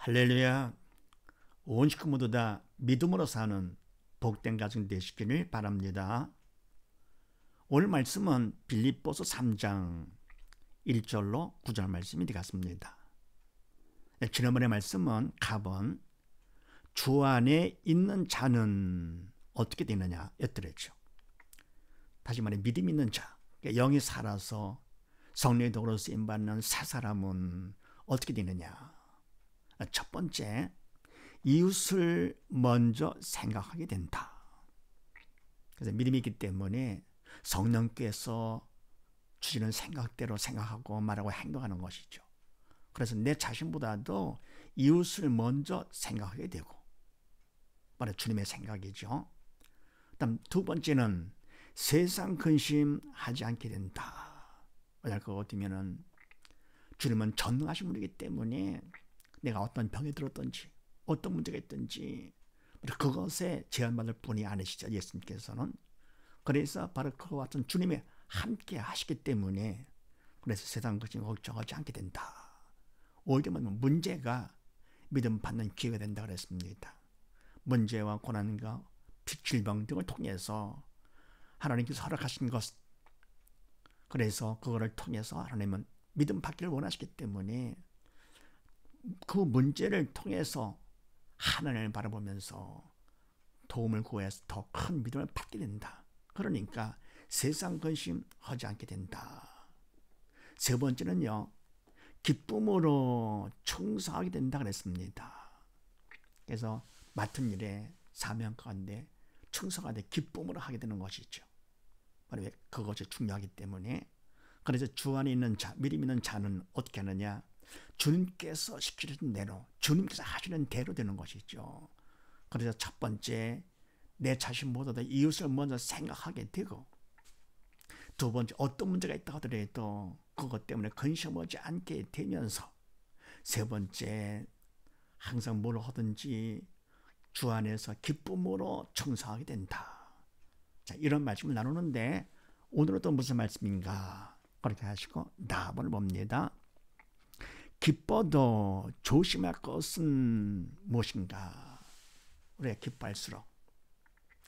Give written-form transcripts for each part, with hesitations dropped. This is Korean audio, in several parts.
할렐루야. 온 식구 모두 다 믿음으로 사는 복된 가정 되시기를 바랍니다. 오늘 말씀은 빌립보서 3장 1절로 9절 말씀이 되겠습니다. 지난번에 말씀은 갑은 주 안에 있는 자는 어떻게 되느냐 였더랬죠. 다시 말해 믿음 있는 자, 영이 살아서 성령의 도로 쓰임받는 새 사람은 어떻게 되느냐. 첫 번째, 이웃을 먼저 생각하게 된다. 그래서 믿음이 있기 때문에 성령께서 주시는 생각대로 생각하고 말하고 행동하는 것이죠. 그래서 내 자신보다도 이웃을 먼저 생각하게 되고, 바로 주님의 생각이죠. 그다음 두 번째는 세상 근심하지 않게 된다. 왜냐하면 그거 어쩌면은 주님은 전능하신 분이기 때문에 내가 어떤 병에 들었든지 어떤 문제가 있든지 그것에 제한받을 분이 아니시죠, 예수님께서는. 그래서 바로 그와 같은 주님이 함께 하시기 때문에 그래서 세상 것이 걱정하지 않게 된다. 오히려 문제가 믿음 받는 기회가 된다 그랬습니다. 문제와 고난과 질병 등을 통해서 하나님께서 허락하신 것, 그래서 그거를 통해서 하나님은 믿음 받기를 원하시기 때문에 그 문제를 통해서 하나님을 바라보면서 도움을 구해서 더 큰 믿음을 받게 된다. 그러니까 세상 근심하지 않게 된다. 세 번째는요, 기쁨으로 충성하게 된다 그랬습니다. 그래서 맡은 일에 사명 가운데 충성하되 기쁨으로 하게 되는 것이죠. 바로 그것이 중요하기 때문에. 그래서 주 안에 있는 자, 믿음 있는 자는 어떻게 하느냐, 주님께서 시키는 대로, 주님께서 하시는 대로 되는 것이죠. 그래서 첫 번째, 내 자신보다 이웃을 먼저 생각하게 되고, 두 번째, 어떤 문제가 있다 하더라도 그것 때문에 근심하지 않게 되면서, 세 번째, 항상 뭘 하든지 주 안에서 기쁨으로 충성하게 된다. 자, 이런 말씀을 나누는데 오늘은 또 무슨 말씀인가? 그렇게 하시고 답을 봅니다. 기뻐도 조심할 것은 무엇인가? 우리가 기뻐할수록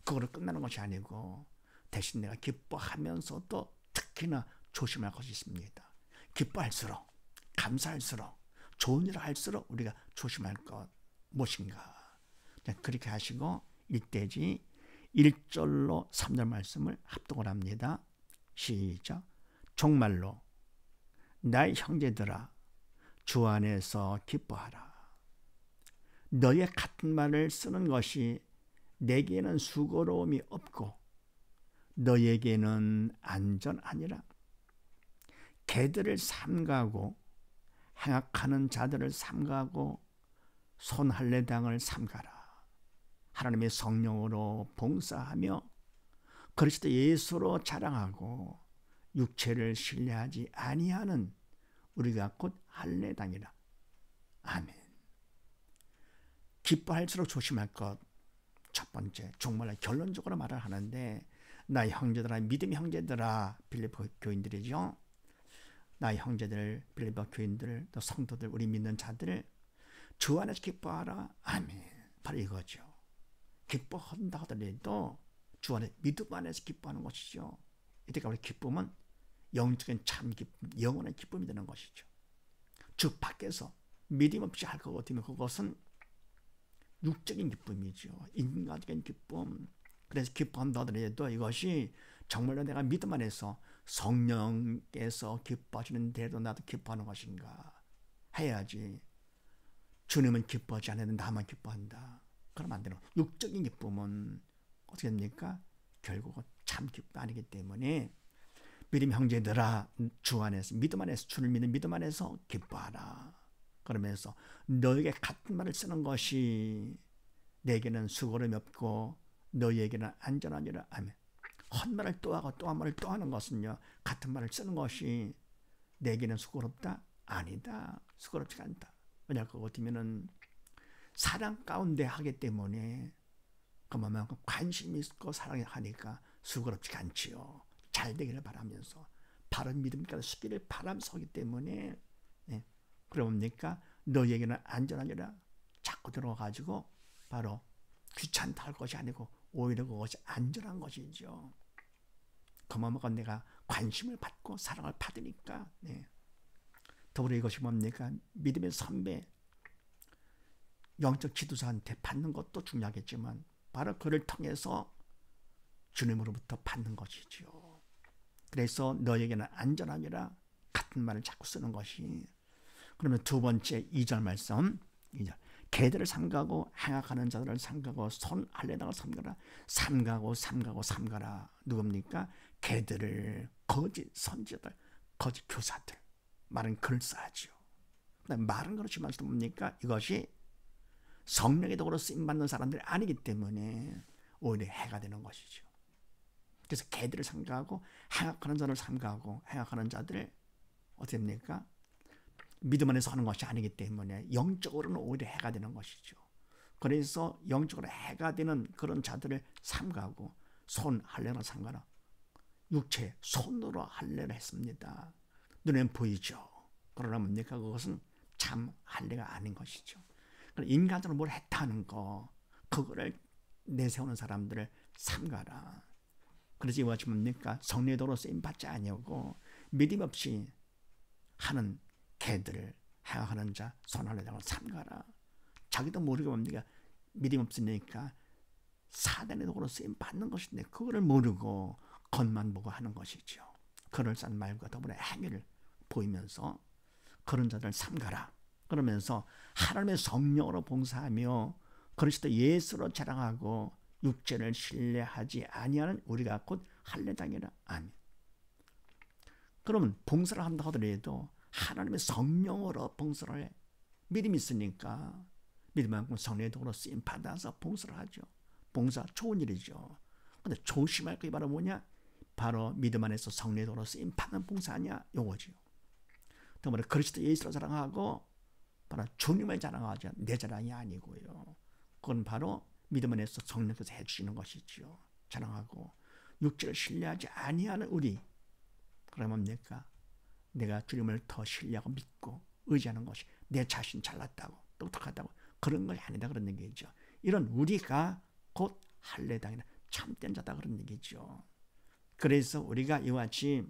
그거로 끝나는 것이 아니고 대신 내가 기뻐하면서도 특히나 조심할 것이 있습니다. 기뻐할수록, 감사할수록, 좋은 일을 할수록 우리가 조심할 것 무엇인가? 그렇게 하시고 일대지 1절로 3절 말씀을 합독을 합니다. 시작. 정말로 나의 형제들아, 주 안에서 기뻐하라. 너의 같은 말을 쓰는 것이 내게는 수고로움이 없고 너에게는 안전하니라. 개들을 삼가고 행악하는 자들을 삼가고 손할례당을 삼가라. 하나님의 성령으로 봉사하며 그리스도 예수로 자랑하고 육체를 신뢰하지 아니하는 우리가 곧 할례당이라. 아멘. 기뻐할수록 조심할 것. 첫 번째, 정말 결론적으로 말을 하는데, 나의 형제들아, 믿음의 형제들아, 빌립보 교인들이죠. 나의 형제들, 빌립보 교인들, 또 성도들, 우리 믿는 자들, 주 안에서 기뻐하라. 아멘. 바로 이거죠. 기뻐한다 하더라도 주 안에 믿음 안에서 기뻐하는 것이죠. 이때가 우리 기쁨은 영적인 참 기쁨, 영원한 기쁨이 되는 것이죠. 주 밖에서 믿음 없이 할 것 같으면 그것은 육적인 기쁨이죠. 인간적인 기쁨. 그래서 기뻐한다 하더라도 이것이 정말로 내가 믿음 안에서 성령께서 기뻐하시는 대로 나도 기뻐하는 것인가 해야지. 주님은 기뻐하지 않아도 나만 기뻐한다. 그러면 안 되는. 육적인 기쁨은 어떻게 됩니까? 결국은 참 기쁨이 아니기 때문에 믿음 형제들아, 주 안에서, 믿음 안에서, 주를 믿는 믿음 안에서 기뻐하라. 그러면서 너에게 같은 말을 쓰는 것이 내게는 수고름이 없고 너에게는 안전하니라. 아멘. 헛말을 또 하고 또 한 말을 또 하는 것은요, 같은 말을 쓰는 것이 내게는 수고롭다? 아니다. 수고롭지 않다. 왜냐하면 그거 같으면은 사랑 가운데 하기 때문에 그만큼 관심이 있고 사랑하니까 수고롭지 않지요. 잘 되기를 바라면서 바른 믿음까지 쓰기를 바라면서 하기 때문에, 그러니까 너에게는 안전하니라. 자꾸 들어가지고 바로 귀찮다 할 것이 아니고 오히려 그것이 안전한 것이죠. 그만큼 내가 관심을 받고 사랑을 받으니까. 네. 더불어 이것이 뭡니까? 믿음의 선배, 영적 지도자한테 받는 것도 중요하겠지만 바로 그를 통해서 주님으로부터 받는 것이죠. 그래서 너에게는 안전함이라 같은 말을 자꾸 쓰는 것이. 그러면 두 번째 2절 말씀, 2절. 개들을 삼가고 행악하는 자들을 삼가고 손 할례당을 삼가라. 삼가라. 누굽니까? 개들을, 거짓 선지자들, 거짓 교사들. 말은 글싸하지요. 말은 그렇지만 뭡니까? 이것이 성령의 도구로 쓰임받는 사람들이 아니기 때문에 오히려 해가 되는 것이죠. 그래서 개들을 삼가하고 행악하는 자를 삼가하고 행악하는 자들을 어떻게 됩니까? 믿음 안에서 하는 것이 아니기 때문에 영적으로는 오히려 해가 되는 것이죠. 그래서 영적으로 해가 되는 그런 자들을 삼가하고 손 할례를 삼가라. 육체 손으로 할례를 했습니다. 눈엔 보이죠. 그러나 뭡니까? 그것은 참 할례가 아닌 것이죠. 인간적으로 뭘 했다는 거, 그거를 내세우는 사람들을 삼가라. 그래서 이것이 뭡니까? 성령의 도로 쓰임 받지 아니하고 믿음 없이 하는 개들을 행하는 자 손할례당을 삼가라. 자기도 모르게 뭡니까? 믿음 없으니까 사단의 도구로 쓰임 받는 것인데 그거를 모르고 겉만 보고 하는 것이죠. 그럴싸한 말과 더불어 행위를 보이면서 그런 자들 삼가라. 그러면서 하나님의 성령으로 봉사하며 그리스도 예수로 자랑하고 육체를 신뢰하지 아니하는 우리가 곧 할례당이라. 아멘. 그러면 봉사를 한다 하더라도 하나님의 성령으로 봉사를 해. 믿음이 있으니까 믿음만큼 성령의 도구로 쓰임 받아서 봉사를 하죠. 봉사 좋은 일이죠. 근데 조심할 게 바로 뭐냐? 바로 믿음 안에서 성령의 도구로 쓰임 받는 봉사 아니야? 요거죠. 더불어 그리스도 예수로 자랑하고 바로 주님을 자랑하죠. 내 자랑이 아니고요. 그건 바로 믿음 안에서 성령께서 해주시는 것이죠. 자랑하고 육체를 신뢰하지 아니하는 우리. 그러면 뭡니까? 내가 주님을 더 신뢰하고 믿고 의지하는 것이 내 자신 잘났다고 똑똑하다고 그런 것이 아니다 그런 얘기죠. 이런 우리가 곧 할례당이나 참된 자다 그런 얘기죠. 그래서 우리가 이와 같이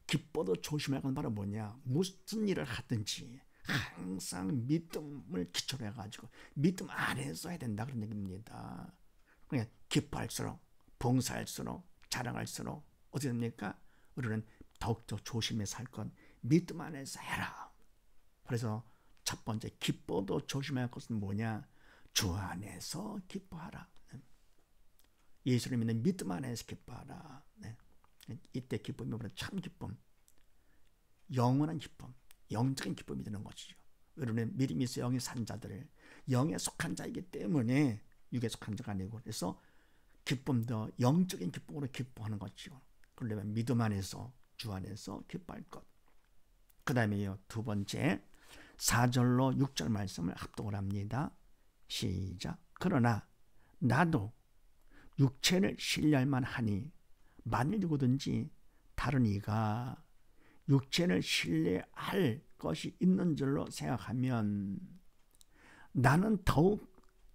기뻐도 조심할 건 바로 뭐냐? 무슨 일을 하든지 항상 믿음을 기초로 해가지고 믿음 안에서 해야 된다 그런 얘기입니다. 그러니까 기뻐할수록 봉사할수록 자랑할수록 어떻게 됩니까? 우리는 더욱더 조심해서 할 건 믿음 안에서 해라. 그래서 첫 번째 기뻐도 조심해야 할 것은 뭐냐? 주 안에서 기뻐하라. 예수를 믿는 믿음 안에서 기뻐하라. 이때 기쁨이 뭐냐? 참 기쁨, 영원한 기쁨, 영적인 기쁨이 되는 것이죠. 우리는 믿음이 있어 영에 산 자들을 영에 속한 자이기 때문에 육에 속한 자가 아니고 그래서 기쁨도 영적인 기쁨으로 기뻐하는 것이죠. 그러려면 믿음 안에서 주 안에서 기뻐할 것. 그 다음에요 두 번째 4절로 6절 말씀을 합독을 합니다. 시작. 그러나 나도 육체를 신뢰할 만하니 만일 누구든지 다른 이가 육체를 신뢰할 것이 있는 줄로 생각하면 나는 더욱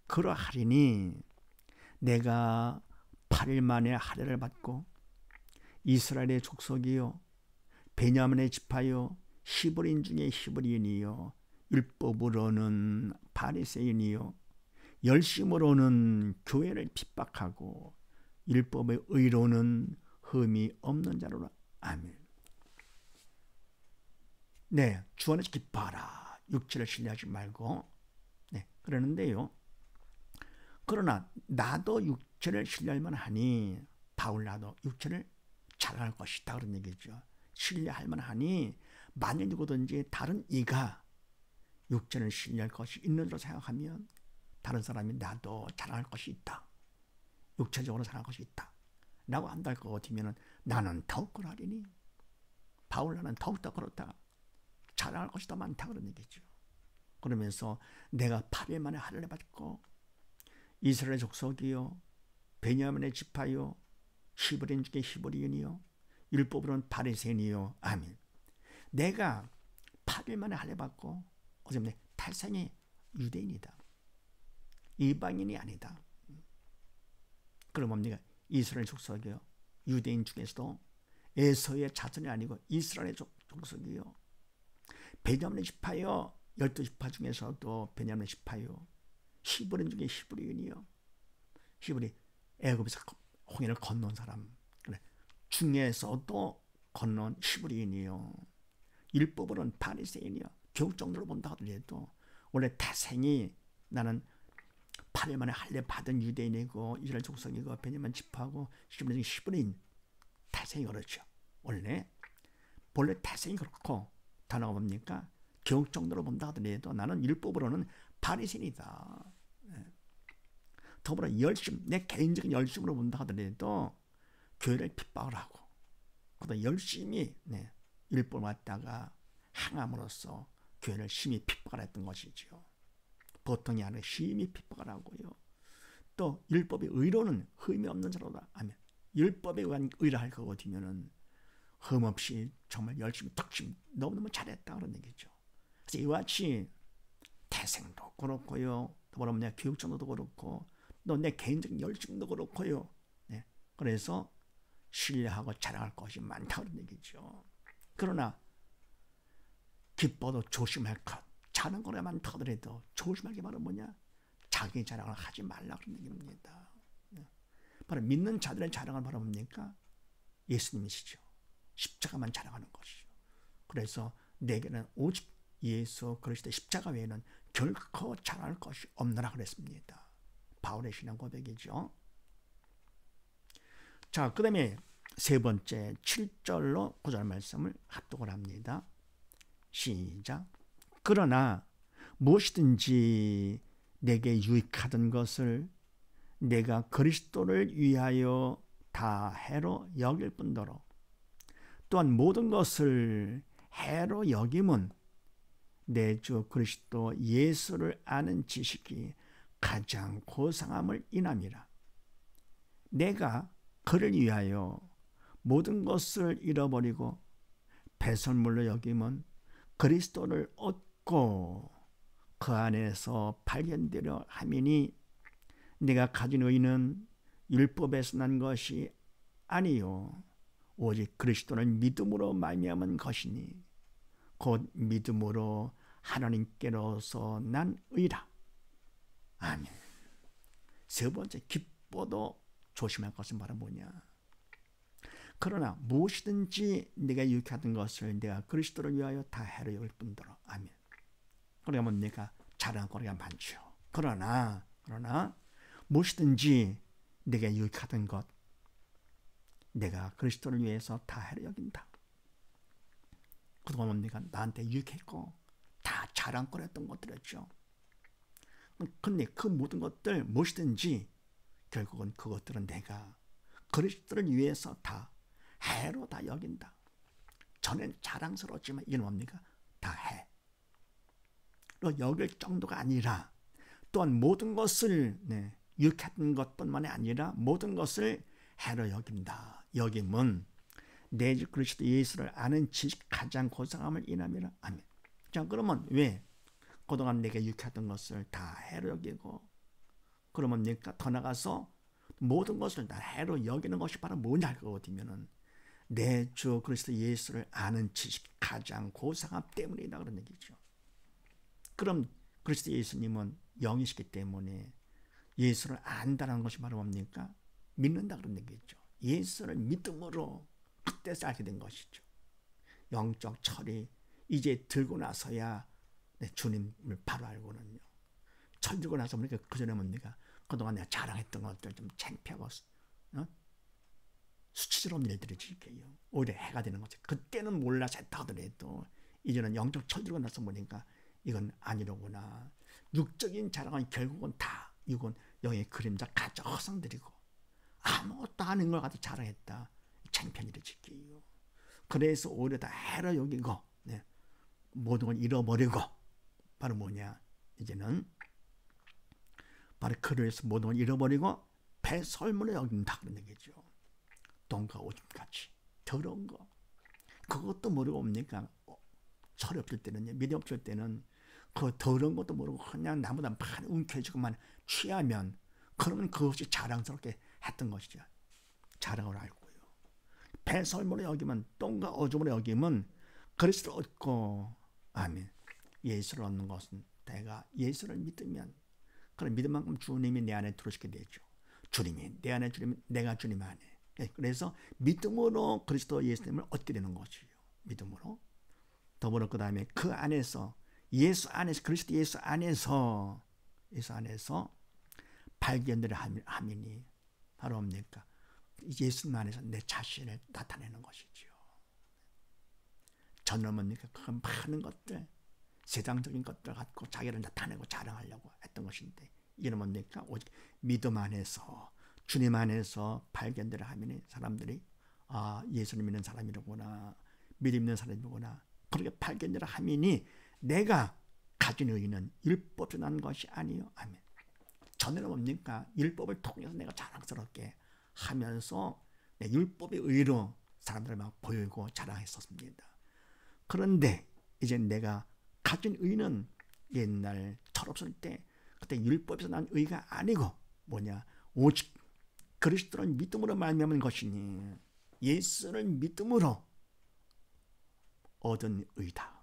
그러하리니 내가 8일 만에 할례를 받고 이스라엘의 족속이요 베냐민의 지파요 히브리인 중에 히브리인이요 율법으로는 바리새인이요 열심으로는 교회를 핍박하고 율법의 의로는 흠이 없는 자로라. 아멘. 네, 주 안에서 기뻐하라. 육체를 신뢰하지 말고. 네, 그러는데요. 그러나 나도 육체를 신뢰할 만하니 바울 나도 육체를 자랑할 것이다 그런 얘기죠. 신뢰할 만하니 만일 누구든지 다른 이가 육체를 신뢰할 것이 있는 줄로 생각하면 다른 사람이 나도 자랑할 것이 있다. 육체적으로 자랑할 것이 있다. 라고 한다 할 것 같으면 나는 더욱 그러하리니 바울 나는 더욱더 그렇다. 자랑할 것이 더 많다 그런 얘기죠. 그러면서 내가 8일 만에 할례를 받고 이스라엘 족속이요 베냐민의 지파요 히브리인 중에 히브리인이요 율법으로는 바리새인이요. 아멘. 내가 8일 만에 할례 받고 어쩌면 탈생이 유대인이다. 이방인이 아니다. 그럼 뭡니까? 이스라엘 족속이요. 유대인 중에서도 에서의 자손이 아니고 이스라엘의 족속이요. 베냐민 지파요. 12지파 중에서도 베냐민 지파요. 히브리인 중에 히브리인이요. 히브리 애굽에서 홍해를 건넌 사람. 그래. 중에서도 건넌 히브리인이요. 율법으로는 바리새인이요. 교육 정도로 본다 하더라도 원래 태생이 나는 8일 만에 할례 받은 유대인이고 이스라엘 족속이고 베냐민 지파고 히브리인 태생이 그렇죠. 원래 태생이 그렇고 단어가 뭡니까? 교육 정도로 본다 하더라도 나는 율법으로는 바리새인이다. 더불어 열심, 내 개인적인 열심으로 본다 하더라도 교회를 핍박을 하고 그러다 열심히 율법을 갖다가 행함으로써 교회를 심히 핍박을 했던 것이죠. 보통이 아니라 심히 핍박을 하고요. 또 율법의 의로는 흠이 없는 자로다. 아멘. 율법에 의한 의를 것 같으면은 흠없이 정말 열심히 덕심 너무너무 잘했다 그런 얘기죠. 그래서 이와 같이 태생도 그렇고요. 더불어 내 교육 정도도 그렇고 또 내 개인적인 열심도 그렇고요. 그래서 신뢰하고 자랑할 것이 많다 그런 얘기죠. 그러나 기뻐도 조심할 것. 자는 거나 많다 하더라도 조심할 게 바로 뭐냐? 자기 자랑을 하지 말라 그런 얘기입니다. 바로 믿는 자들의 자랑은 바로 뭡니까? 예수님이시죠. 십자가만 자랑하는 것이죠. 그래서 내게는 오직 예수 그리스도의 십자가 외에는 결코 자랑할 것이 없느라 그랬습니다. 바울의 신앙 고백이죠. 자, 그 다음에 세 번째 7절로 9절 말씀을 합독을 합니다. 시작. 그러나 무엇이든지 내게 유익하던 것을 내가 그리스도를 위하여 다 해로 여길 뿐더러 또한 모든 것을 해로 여김은 내 주 그리스도 예수를 아는 지식이 가장 고상함을 인함이라. 내가 그를 위하여 모든 것을 잃어버리고 배설물로 여김은 그리스도를 얻고 그 안에서 발견되려 함이니 내가 가진 의는 율법에서 난 것이 아니요 오직 그리스도를 믿음으로 말미암은 것이니 곧 믿음으로 하나님께로서 난 의라. 아멘. 세 번째 기뻐도 조심할 것은 바로 뭐냐? 그러나 무엇이든지 내가 유익하던 것을 내가 그리스도를 위하여 다 해로 여길 뿐더러. 아멘. 그러니까 뭡니까? 자랑거리가 많죠. 그러나 무엇이든지 내가 유익하던 것 내가 그리스도를 위해서 다 해로 여긴다. 그동안 뭡니까? 나한테 유익했고 다 자랑거리였던 것들이었죠. 근데 그 모든 것들 무엇이든지 결국은 그것들은 내가 그리스도를 위해서 다 해로 다 여긴다. 저는 자랑스러웠지만 이게 뭡니까? 다 해로 여길 정도가 아니라 또한 모든 것을 유익했던 것뿐만이 아니라 모든 것을 해로 여긴다. 여김은 내 주 그리스도 예수를 아는 지식 가장 고상함을 인함이라. 아멘. 자, 그러면 왜 그동안 내게 유익했던 것을 다 해로 여기고 그러면 뭡니까? 더 나가서 모든 것을 다 해로 여기는 것이 바로 뭐냐 하거든요. 내 주 그리스도 예수를 아는 지식 가장 고상함 때문이다 그런 얘기죠. 그럼 그리스도 예수님은 영이시기 때문에 예수를 안다는 것이 바로 뭡니까? 믿는다 그런 얘기죠. 예수를 믿음으로 그때서 알게 된 것이죠. 영적 철이 이제 들고 나서야 주님을 바로 알고는요. 철 들고 나서 보니까 그전에 뭡니까? 그동안 내가 자랑했던 것들 좀 창피하고 수치스러운 일들이 지게요. 오히려 해가 되는 거죠. 그때는 몰라서 했다 하더라도 이제는 영적 철 들고 나서 보니까 이건 아니로구나. 육적인 자랑은 결국은 다 이건 영의 그림자 가짜 허상들이고 아무것도 아닌 걸 가지고 자랑했다. 창피한 일이 지게요. 그래서 오히려 다 해로 여기고 모든 걸 잃어버리고 바로 뭐냐? 이제는 바로 그를 위해서 모든 걸 잃어버리고 배설물로 여긴다 그런 얘기죠. 똥과 오줌같이 더러운 거 그것도 모르고 옵니까? 철이 없을 때는요. 믿음 없을 때는 그 더러운 것도 모르고 그냥 나보다 많이 움켜쥐고만 취하면 그러면 그것이 자랑스럽게 했던 것이죠. 자랑을 알고요. 배설물로 여기면 똥과 오줌으로 여기면 그리스도를 얻고 아멘. 예수를 얻는 것은 내가 예수를 믿으면 그런 믿음만큼 주님이 내 안에 들어오시게 되죠. 주님이 내 안에 주님 내가 주님 안에. 그래서 믿음으로 그리스도 예수님을 얻게 되는 것이에요. 믿음으로. 더불어 그 다음에 그 안에서 예수 안에서 그리스도 예수 안에서 발견들을 하미니 바로 뭡니까? 예수님 안에서 내 자신을 나타내는 것이지요. 전은 뭡니까? 그 많은 것들 세상적인 것들 갖고 자기를 나타내고 자랑하려고 했던 것인데 이는 뭡니까? 오직 믿음 안에서 주님 안에서 발견들을 하면 사람들이 아 예수님 믿는 사람이로구나 믿음 있는 사람이구나 그렇게 발견들을 하면이 내가 가진 의는 율법에서 난 것이 아니요. 아멘. 전에는 뭡니까? 율법을 통해서 내가 자랑스럽게 하면서 내 율법의 의로 사람들을 막 보이고 자랑했었습니다. 그런데 이제 내가 가진 의는 옛날 철없을 때 그때 율법에서 난 의가 아니고 뭐냐? 오직 그리스도를 믿음으로 말미암은 것이니 예수를 믿음으로 얻은 의다.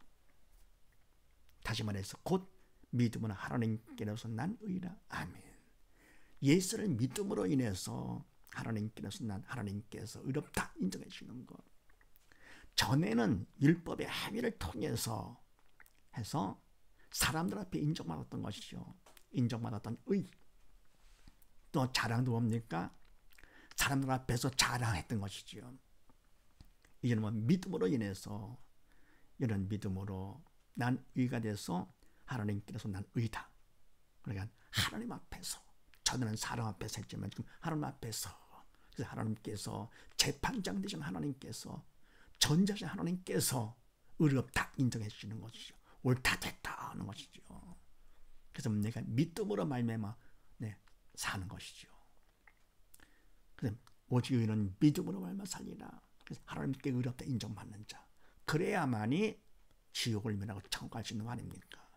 다시 말해서 곧 믿음으로 하나님께로서 난 의라. 아멘. 예수를 믿음으로 인해서 하나님께로서 난 하나님께서 의롭다 인정해 주시는 것. 전에는 율법의 행위를 통해서 해서 사람들 앞에 인정받았던 것이죠. 인정받았던 의. 또 자랑도 뭡니까? 사람들 앞에서 자랑했던 것이죠. 이제는 뭐 믿음으로 인해서 이런 믿음으로 난 의가 돼서 하나님께서 난 의다. 그러니까 하나님 앞에서 전에는 사람 앞에서 했지만 지금 하나님 앞에서 그래서 하나님께서 재판장 되신 하나님께서 전자신 하나님께서 의롭다 인정해 주시는 것이죠. 옳다 됐다 하는 것이죠. 그래서 내가 믿음으로 말미암아 사는 것이죠. 그래서 오직 의는 믿음으로 말미암아 살리라. 그래서 하나님께 의롭다 인정받는 자. 그래야만이 지옥을 면하고 천국 갈 수 있는 거 아닙니까?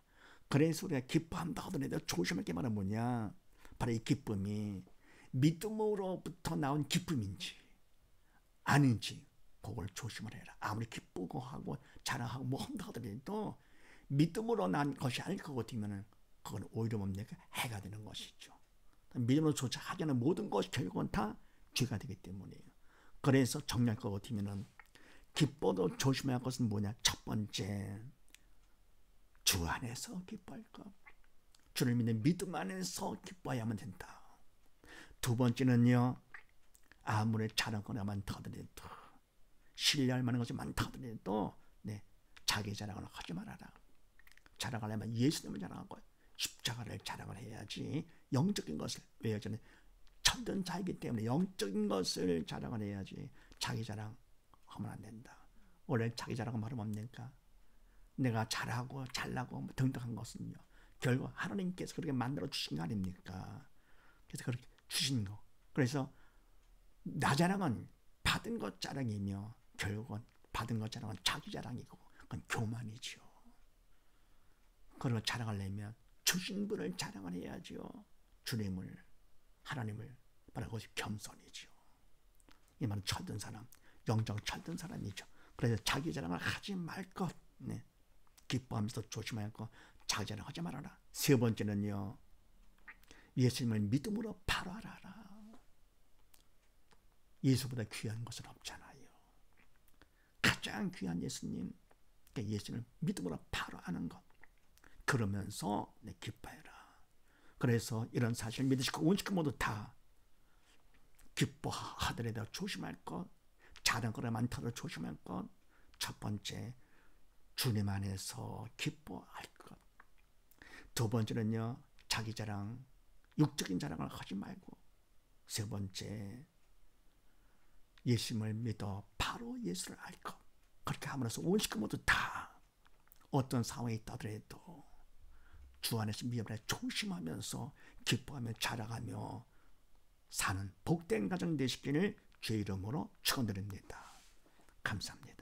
그래서 우리가 기뻐한다 하더라도 조심할 게 말은 뭐냐? 바로 이 기쁨이 믿음으로부터 나온 기쁨인지 아닌지 그걸 조심을 해라. 아무리 기쁘고 하고 자랑하고 뭐 한다 하더라도 믿음으로 난 것이 아닐 것 같으면 그건 오히려 뭡니까? 해가 되는 것이죠. 믿음으로 조차하지 않은 모든 것이 결국은 다 죄가 되기 때문이에요. 그래서 정리할 것 같으면 기뻐도 조심해야 할 것은 뭐냐? 첫 번째, 주 안에서 기뻐할 것. 주를 믿는 믿음 안에서 기뻐해야만 된다. 두 번째는요, 아무리 자랑거나 많다더라도 신뢰할 만한 것이 많다더라도 자기 자랑을 하지 말아라. 자랑하려면 예수님을 자랑하고 십자가를 자랑을 해야지 영적인 것을 왜요? 저는 천든 자이기 때문에 영적인 것을 자랑을 해야지 자기 자랑하면 안 된다. 원래 자기 자랑은 말은 뭡니까? 내가 잘하고 잘나고 등등한 것은요. 결국 하나님께서 그렇게 만들어 주신 거 아닙니까? 그래서 그렇게 주신 거. 그래서 나 자랑은 받은 것 자랑이며 결국은 받은 것 자랑은 자기 자랑이고 그건 교만이죠. 그걸 자랑하려면 주신 분을 자랑을 해야죠. 주님을, 하나님을. 바로 그것이 겸손이죠. 이 말은 철든 사람, 영적 철든 사람이죠. 그래서 자기 자랑을 하지 말 것. 기뻐하면서 조심할 것. 자기 자랑 하지 말아라. 세 번째는요. 예수님을 믿음으로 바로 알아라. 예수보다 귀한 것은 없잖아요. 가장 귀한 예수님. 그러니까 예수님을 믿음으로 바로 아는 것. 그러면서 기뻐해라. 그래서 이런 사실을 믿으시고 원칙 모두 다 기뻐하더라도 조심할 것. 자랑거나 많더라도 조심할 것. 첫 번째, 주님 안에서 기뻐할 것. 두 번째는요, 자기 자랑, 육적인 자랑을 하지 말고. 세 번째, 예수님을 믿어 바로 예수를 알 것. 그렇게 함으로써 원식 모두 다 어떤 상황이 있더라도 주 안에서 믿음을 조심하면서 기뻐하며 자랑하며 사는 복된 가정 되시기를 주의 이름으로 축원드립니다. 감사합니다.